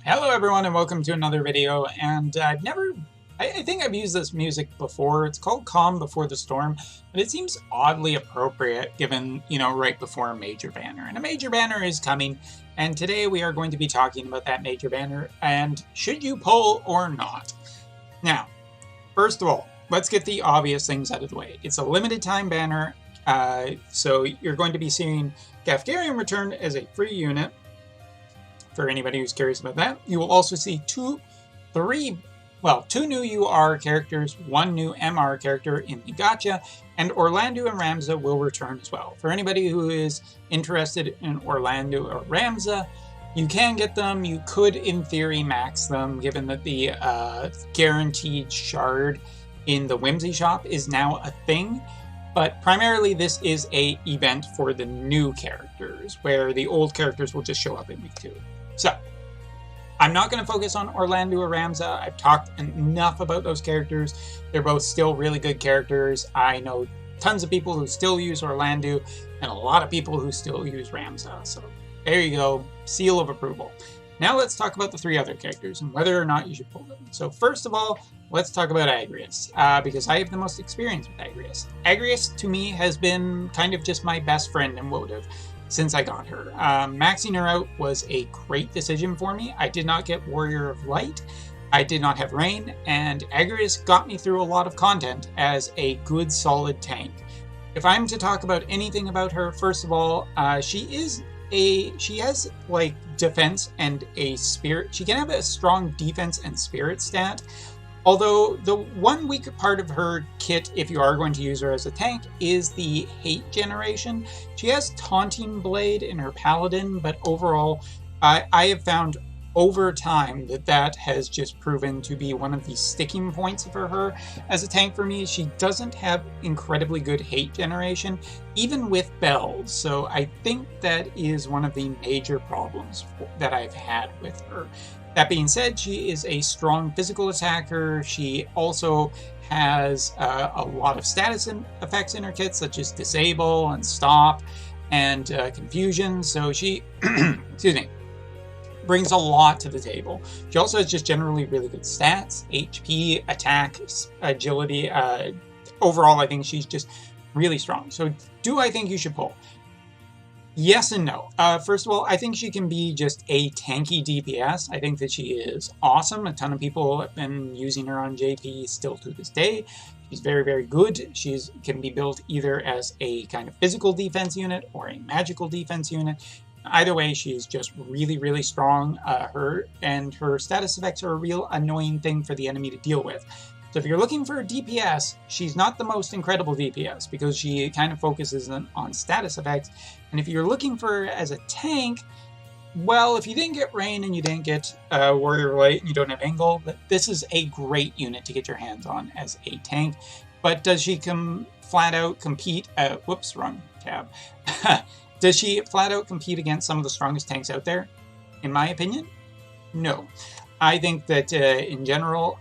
Hello everyone and welcome to another video, and I think I've used this music before. It's called Calm Before the Storm, but it seems oddly appropriate given, right before a major banner. And a major banner is coming, and today we are going to be talking about that major banner and should you pull or not. Now, first of all, let's get the obvious things out of the way. It's a limited time banner, so you're going to be seeing Gafgarian return as a free unit. For anybody who's curious about that, you will also see two new UR characters, one new MR character in the gacha, and Orlando and Ramza will return as well. For anybody who is interested in Orlando or Ramza, you can get them. You could, in theory, max them, given that the guaranteed shard in the Whimsy shop is now a thing. But primarily, this is an event for the new characters, where the old characters will just show up in week 2. So, I'm not going to focus on Orlando or Ramza. I've talked enough about those characters. They're both still really good characters. I know tons of people who still use Orlando, and a lot of people who still use Ramza. So, there you go. Seal of approval. Now let's talk about the 3 other characters and whether or not you should pull them. So first of all, let's talk about Agrias, because I have the most experience with Agrias. Agrias, to me, has been kind of just my best friend in WOTV since I got her. Maxing her out was a great decision for me. I did not get Warrior of Light, I did not have Rain, and Agrias got me through a lot of content as a good, solid tank. If I'm to talk about anything about her, first of all, she has like defense and a spirit. She can have a strong defense and spirit stat. Although the one weak part of her kit, if you are going to use her as a tank, is the hate generation. She has Taunting Blade in her Paladin, but overall, I have found over time that has just proven to be one of the sticking points for her as a tank for me. She doesn't have incredibly good hate generation, even with bells. So I think that is one of the major problems that I've had with her. That being said, she is a strong physical attacker. She also has a lot of status effects in her kit, such as Disable and Stop and Confusion. So she, excuse me, brings a lot to the table. She also has just generally really good stats, HP, attack, agility. Overall, I think she's just really strong. So do I think you should pull? Yes and no. First of all, I think she can be just a tanky DPS. I think that she is awesome. A ton of people have been using her on JP still to this day. She's very, very good. She can be built either as a kind of physical defense unit or a magical defense unit. Either way, she's just really, really strong. Her status effects are a real annoying thing for the enemy to deal with. So if you're looking for a DPS, she's not the most incredible DPS because she kind of focuses on status effects. And if you're looking for her as a tank, well, if you didn't get Rain and you didn't get Warrior of Light and you don't have Angle, this is a great unit to get your hands on as a tank. But does she flat out compete? Whoops, wrong tab. Does she flat out compete against some of the strongest tanks out there? In my opinion, no. I think that in general,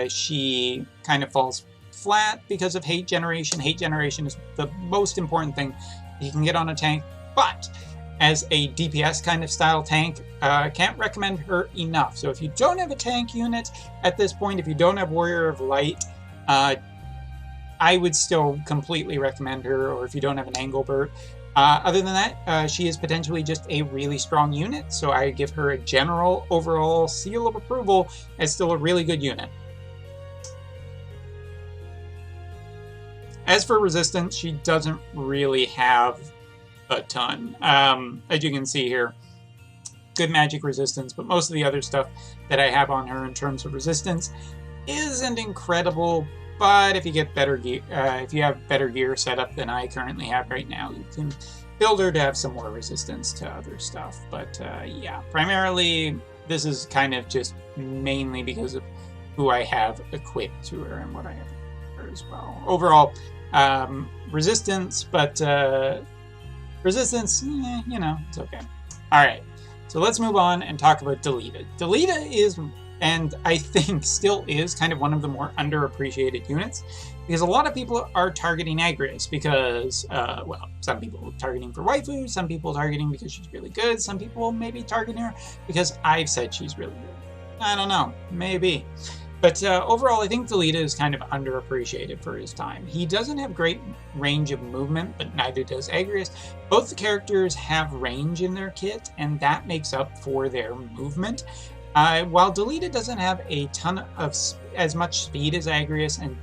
she kind of falls flat because of hate generation. Hate generation is the most important thing you can get on a tank, but as a DPS kind of style tank, can't recommend her enough. So if you don't have a tank unit at this point, if you don't have Warrior of Light, I would still completely recommend her, or if you don't have an Engelbert. Other than that, she is potentially just a really strong unit, so I give her a general overall seal of approval as still a really good unit. As for resistance, she doesn't really have a ton. As you can see here, good magic resistance, but most of the other stuff that I have on her in terms of resistance isn't incredible. But if you get better gear, if you have better gear set up than I currently have right now, you can build her to have some more resistance to other stuff. But yeah, primarily this is kind of just mainly because of who I have equipped to her and what I have for her as well. Overall, resistance, but resistance, it's okay. All right, so let's move on and talk about Delita. Delita is and I think still is kind of one of the more underappreciated units, because a lot of people are targeting Agrias because, well, some people targeting for waifu, some people targeting because she's really good, some people maybe targeting her because I've said she's really good. I don't know, maybe. But overall, I think Delita is kind of underappreciated for his time. He doesn't have great range of movement, but neither does Agrias. Both the characters have range in their kit, and that makes up for their movement. While Delita doesn't have a ton of as much speed as Agrias, and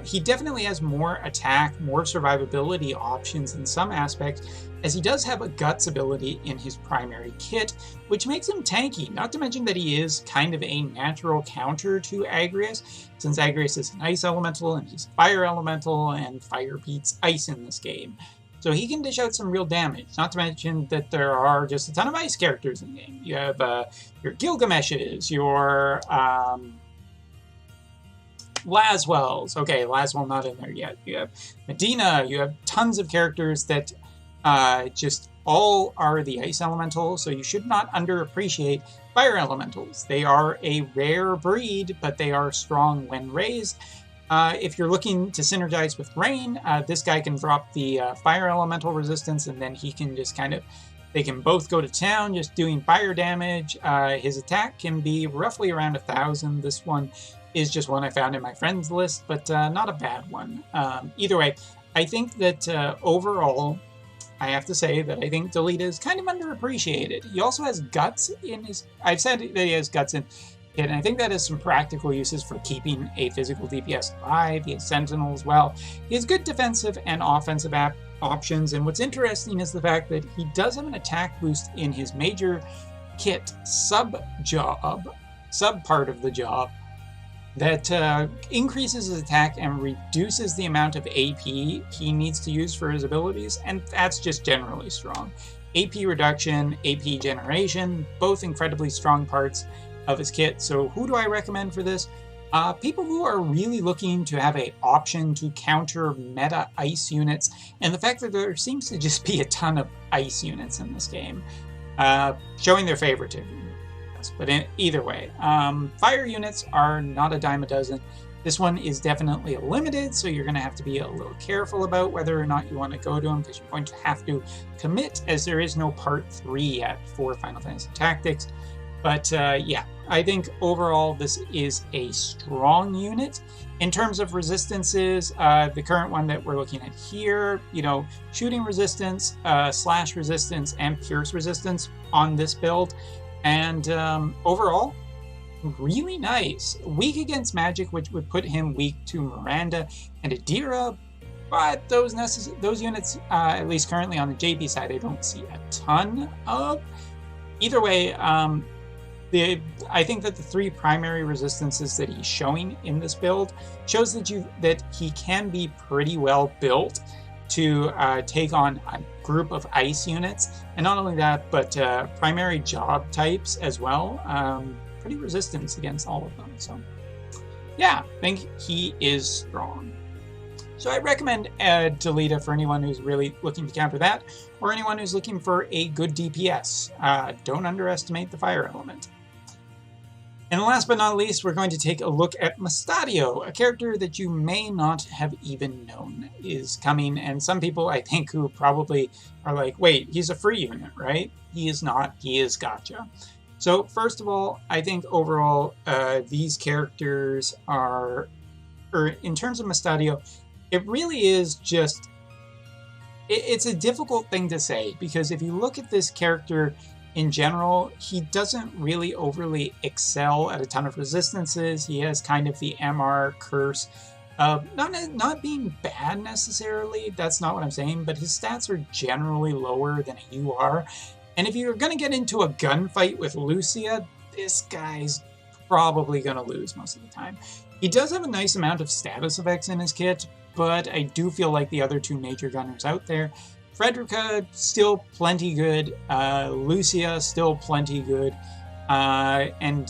he definitely has more attack, more survivability options in some aspects, as he does have a guts ability in his primary kit, which makes him tanky, not to mention that he is kind of a natural counter to Agrias, since Agrias is an ice elemental and he's a fire elemental, and fire beats ice in this game. So he can dish out some real damage, not to mention that there are just a ton of ice characters in the game. You have your Gilgameshes, your Laswells. Okay, Laswell not in there yet. You have Medina, you have tons of characters that just all are the ice elemental, so you should not underappreciate fire elementals. They are a rare breed, but they are strong when raised. If you're looking to synergize with rain, this guy can drop the fire elemental resistance, and then he can just they can both go to town just doing fire damage. His attack can be roughly around 1,000. This one is just one I found in my friends list, but not a bad one. Either way, I think that overall, I have to say that I think Delita is kind of underappreciated. He also has guts in his... I've said that he has guts in... And I think that has some practical uses for keeping a physical DPS alive. He has Sentinel as well. He has good defensive and offensive options. And what's interesting is the fact that he does have an attack boost in his major kit sub part of the job that increases his attack and reduces the amount of AP he needs to use for his abilities. And that's just generally strong. AP reduction, AP generation, both incredibly strong parts of his kit. So who do I recommend for this? People who are really looking to have an option to counter meta ice units, and the fact that there seems to just be a ton of ice units in this game, showing their favoritism. But either way, fire units are not a dime a dozen. This one is definitely a limited, so you're going to have to be a little careful about whether or not you want to go to them, because you're going to have to commit, as there is no part 3 yet for Final Fantasy Tactics. But yeah, I think overall this is a strong unit. In terms of resistances, the current one that we're looking at here, shooting resistance, slash resistance, and pierce resistance on this build. And overall, really nice. Weak against magic, which would put him weak to Miranda and Adira, but those units, at least currently on the JP side, I don't see a ton of. Either way, I think that the 3 primary resistances that he's showing in this build shows that he can be pretty well built to take on a group of ice units, and not only that, but primary job types as well. Pretty resistant against all of them. So yeah, I think he is strong. So I recommend Delita for anyone who's really looking to counter that, or anyone who's looking for a good DPS. Don't underestimate the fire element. And last but not least, we're going to take a look at Massadio, a character that you may not have even known is coming. And some people, I think, who probably are like, wait, he's a free unit, right? He is not. He is gacha. So first of all, I think overall, these characters are, or in terms of Massadio, it really is just, it's a difficult thing to say, because if you look at this character in general, he doesn't really overly excel at a ton of resistances. He has kind of the MR curse of not being bad necessarily, that's not what I'm saying, but his stats are generally lower than a UR. And if you're going to get into a gunfight with Lucia, this guy's probably going to lose most of the time. He does have a nice amount of status effects in his kit, but I do feel like the other 2 major gunners out there, Frederica, still plenty good. Lucia, still plenty good. And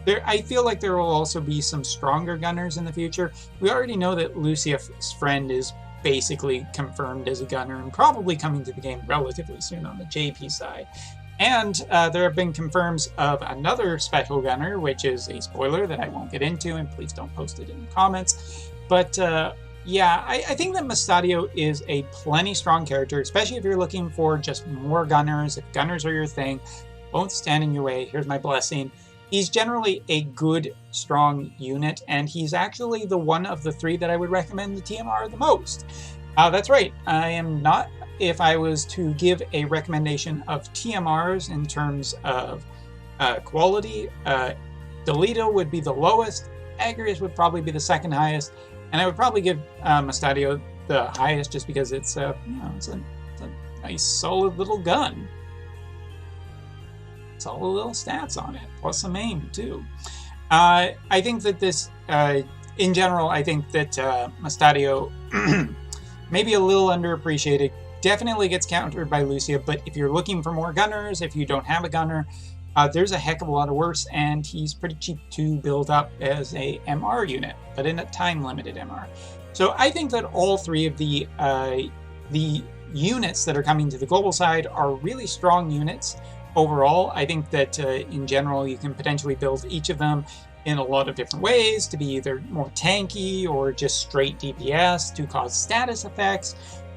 I feel like there will also be some stronger gunners in the future. We already know that Lucia's friend is basically confirmed as a gunner and probably coming to the game relatively soon on the JP side. And there have been confirms of another special gunner, which is a spoiler that I won't get into, and please don't post it in the comments. But yeah, I think that Massadio is a plenty strong character, especially if you're looking for just more gunners. If gunners are your thing, won't stand in your way. Here's my blessing. He's generally a good, strong unit, and he's actually the one of the three that I would recommend the TMR the most. That's right, I am not. If I was to give a recommendation of TMRs in terms of quality, Delito would be the lowest, Agrias would probably be the second highest, and I would probably give Massadio the highest just because it's it's a nice solid little gun. Solid little stats on it, plus some aim too. I think that this, in general, I think that Massadio maybe a little underappreciated. Definitely gets countered by Lucia, but if you're looking for more gunners, if you don't have a gunner, there's a heck of a lot of worse, and he's pretty cheap to build up as a MR unit, but in a time-limited MR. So I think that all three of the units that are coming to the global side are really strong units overall. I think that in general, you can potentially build each of them in a lot of different ways to be either more tanky or just straight DPS to cause status effects.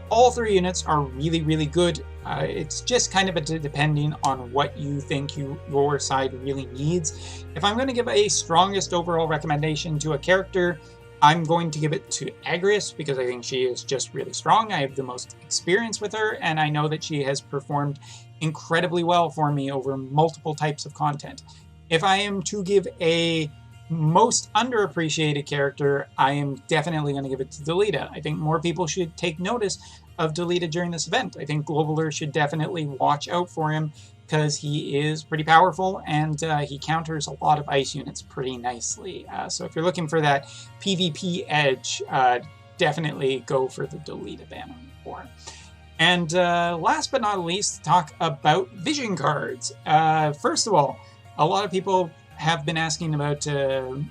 All three units are really, really good. It's just kind of depending on what you think your side really needs. If I'm going to give a strongest overall recommendation to a character, I'm going to give it to Agrias because I think she is just really strong. I have the most experience with her, and I know that she has performed incredibly well for me over multiple types of content. If I am to give a most underappreciated character, I am definitely going to give it to Delita. I think more people should take notice of Delita during this event. I think Globalers should definitely watch out for him because he is pretty powerful and he counters a lot of ice units pretty nicely. So if you're looking for that PvP edge, definitely go for the Delita banner for. And last but not least, talk about vision cards. First of all, a lot of people have been asking about the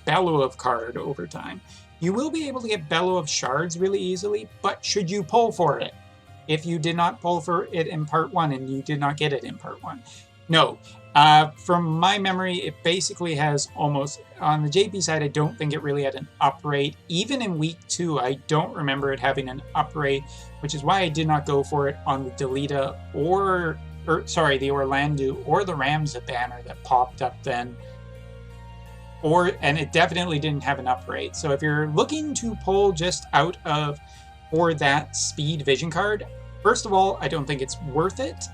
Bellow card over time. You will be able to get Bellow of Shards really easily, but should you pull for it? If you did not pull for it in part 1 and you did not get it in part 1. No. From my memory, it basically has almost, on the JP side, I don't think it really had an up rate. Even in week 2, I don't remember it having an up rate, which is why I did not go for it on the Delita the Orlando or the Ramza banner that popped up then. And it definitely didn't have an up rate. So if you're looking to pull just out of for that speed vision card, first of all, I don't think it's worth it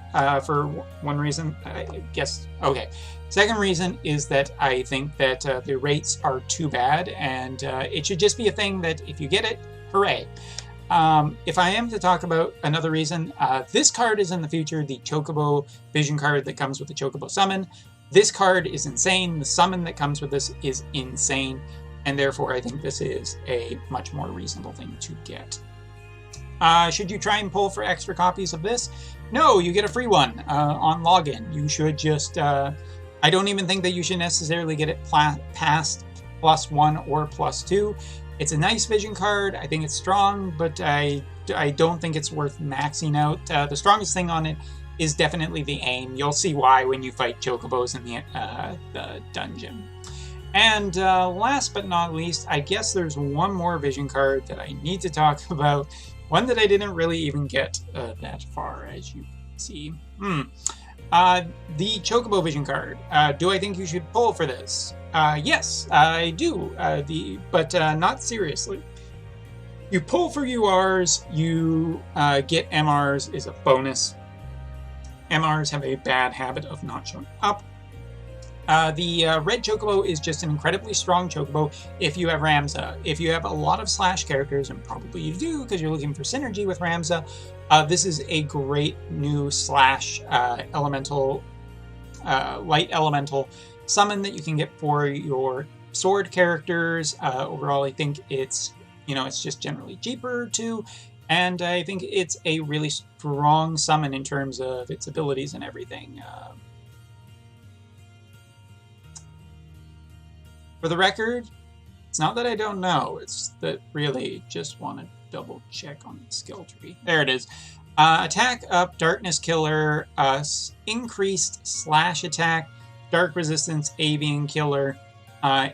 for one reason, I guess. Okay. Second reason is that I think that the rates are too bad, and it should just be a thing that if you get it, hooray. If I am to talk about another reason, this card is in the future, the Chocobo vision card that comes with the Chocobo summon. This card is insane. The summon that comes with this is insane, and therefore I think this is a much more reasonable thing to get. Should you try and pull for extra copies of this? No, you get a free one on login. You should just, I don't even think that you should necessarily get it past +1 or +2. It's a nice vision card. I think it's strong, but I don't think it's worth maxing out. The strongest thing on it is definitely the aim. You'll see why when you fight Chocobos in the dungeon. And last but not least, I guess there's one more vision card that I need to talk about. One that I didn't really even get that far, as you can see. The Chocobo vision card. Do I think you should pull for this? Yes, I do, but not seriously. You pull for URs, you get MRs is a bonus. MRs have a bad habit of not showing up. The red Chocobo is just an incredibly strong Chocobo if you have Ramza. If you have a lot of Slash characters, and probably you do because you're looking for synergy with Ramza, this is a great new Slash elemental, light elemental summon that you can get for your sword characters. Overall, I think it's just generally cheaper too. And I think it's a really strong summon in terms of its abilities and everything. For the record, it's not that I don't know, it's that really just want to double check on the skill tree. There it is. Attack up, Darkness Killer, increased slash attack, Dark Resistance, Avian Killer,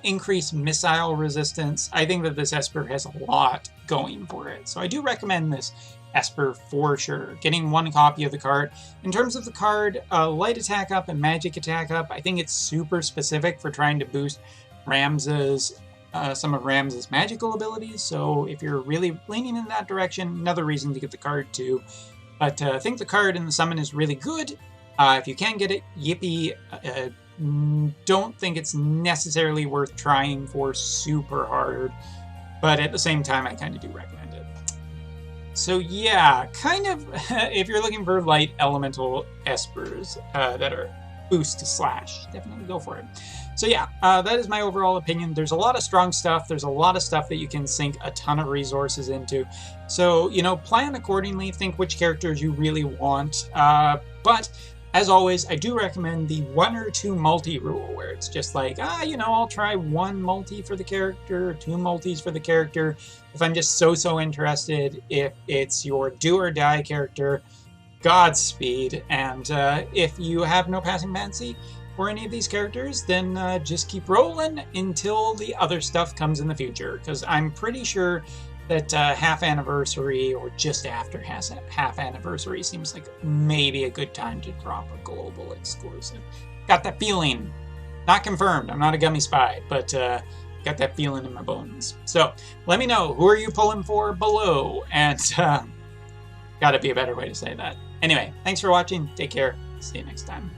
increased missile resistance. I think that this Esper has a lot going for it, so I do recommend this Esper for sure. Getting one copy of the card. In terms of the card, light attack up and magic attack up, I think it's super specific for trying to boost Ramza's some of Ramza's magical abilities, so if you're really leaning in that direction, another reason to get the card too. But I think the card in the summon is really good. If you can get it, yippee. Don't think it's necessarily worth trying for super hard, but at the same time, I kind of do recommend it. So yeah, kind of, if you're looking for light elemental espers that are boost slash, definitely go for it. So yeah, that is my overall opinion. There's a lot of strong stuff. There's a lot of stuff that you can sink a ton of resources into. So, you know, plan accordingly. Think which characters you really want. But as always, I do recommend the 1 or 2 multi rule, where it's just like, you know, I'll try 1 multi for the character, or 2 multis for the character. If I'm just so interested, if it's your do or die character, Godspeed. And if you have no passing fancy for any of these characters, then just keep rolling until the other stuff comes in the future. Because I'm pretty sure that half anniversary or just after half anniversary seems like maybe a good time to drop a global exclusive. Got that feeling. Not confirmed. I'm not a gummy spy, but got that feeling in my bones. So let me know, who are you pulling for below? And gotta be a better way to say that. Anyway, thanks for watching. Take care. See you next time.